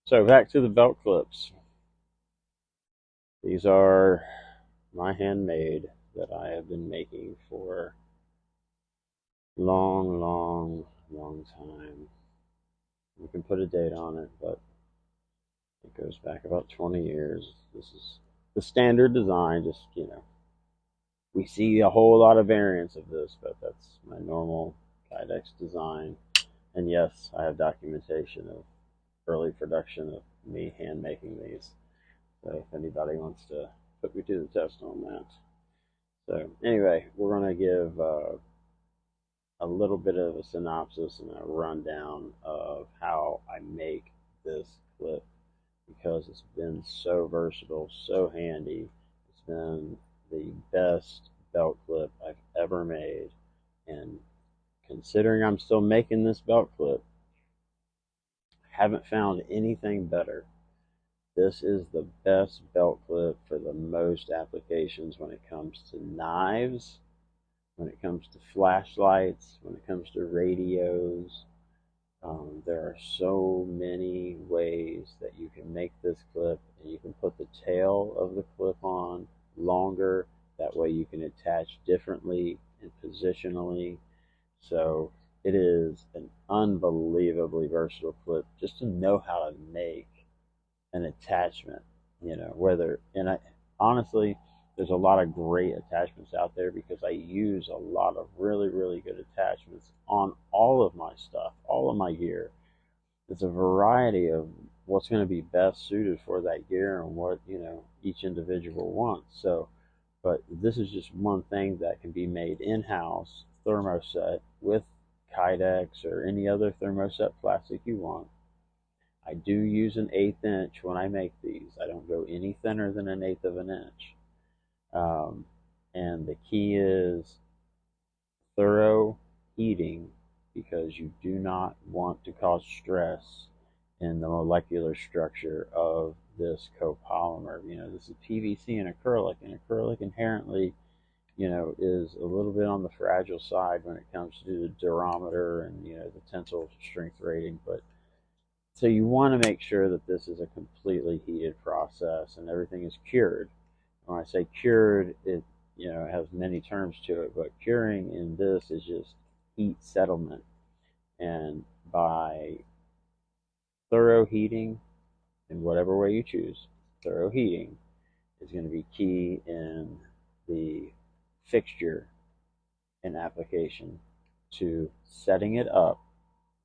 So back to the belt clips. These are my handmade that I have been making for long time. You can put a date on it, but it goes back about 20 years. This is the standard design. Just, we see a whole lot of variants of this, but that's my normal Kydex design. And yes, I have documentation of early production of me hand making these. So if anybody wants to put me to the test on that. So anyway, we're going to give a little bit of a synopsis and a rundown of how I make this clip because it's been so versatile, so handy. It's been the best belt clip I've ever made. And considering I'm still making this belt clip, I haven't found anything better. This is the best belt clip for the most applications when it comes to knives, when it comes to flashlights, when it comes to radios. There are so many ways that you can make this clip, and you can put the tail of the clip on longer. That way you can attach differently and positionally. So it is an unbelievably versatile clip just to know how to make an attachment, whether, and I honestly, there's a lot of great attachments out there because I use a lot of really good attachments on all of my stuff, all of my gear. It's a variety of what's going to be best suited for that gear and what, each individual wants. So, but this is just one thing that can be made in-house, thermoset with Kydex or any other thermoset plastic you want. I do use an 1/8 inch when I make these. I don't go any thinner than an 1/8 of an inch. Um, and the key is thorough heating because you do not want to cause stress in the molecular structure of this copolymer. This is PVC and acrylic inherently, is a little bit on the fragile side when it comes to the durometer and, the tensile strength rating, but so you want to make sure that this is a completely heated process and everything is cured. When I say cured, it has many terms to it, but curing in this is just heat settlement. And by thorough heating, in whatever way you choose, thorough heating is going to be key in the fixture and application to setting it up,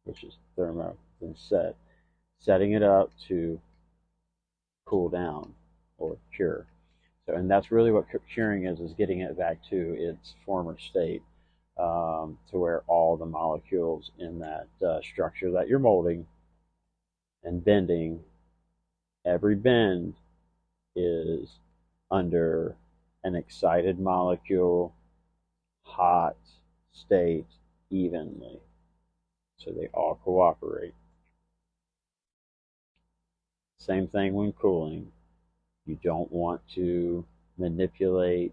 which is thermo, then setting it up to cool down or cure. So, and that's really what curing is getting it back to its former state, to where all the molecules in that structure that you're molding and bending, every bend is under an excited molecule, hot state evenly. So they all cooperate. Same thing when cooling. You don't want to manipulate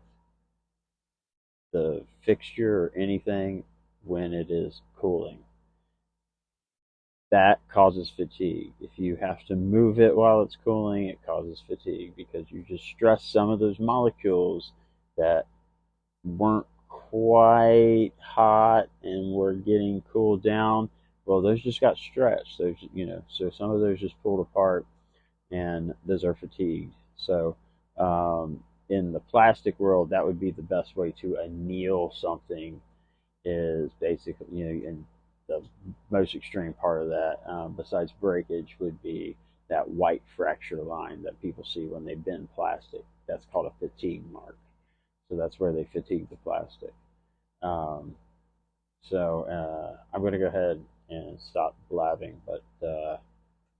the fixture or anything when it is cooling. That causes fatigue. If you have to move it while it's cooling, it causes fatigue because you just stress some of those molecules that weren't quite hot and were getting cooled down. Well, those just got stretched. Those, so some of those just pulled apart, and those are fatigued. So, in the plastic world, that would be the best way to anneal something. Is basically, and the most extreme part of that, besides breakage, would be that white fracture line that people see when they bend plastic. That's called a fatigue mark. So that's where they fatigue the plastic. Um, I'm going to go ahead and stop blabbing, but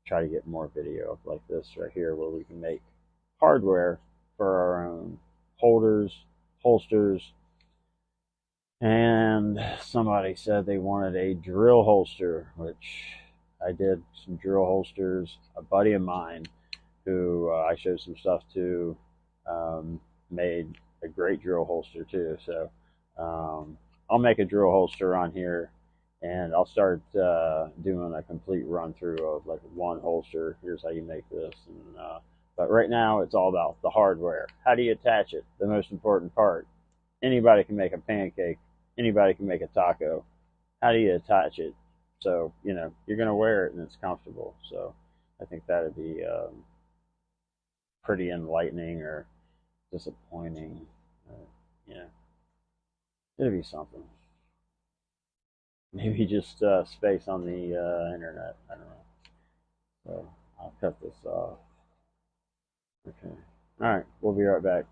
try to get more video like this right here where we can make hardware for our own holders, holsters, and somebody said they wanted a drill holster, which I did some drill holsters. A buddy of mine who I showed some stuff to made a great drill holster too. So I'll make a drill holster on here And I'll start doing a complete run through of like one holster. Here's how you make this, and but right now it's all about the hardware. How do you attach it? The most important part. Anybody can make a pancake. Anybody can make a taco. How do you attach it? So you're gonna wear it and it's comfortable. So I think that'd be pretty enlightening or disappointing. Uh, you know, it'd be something. Maybe just space on the internet. I don't know. So I'll cut this off. Okay. All right. We'll be right back.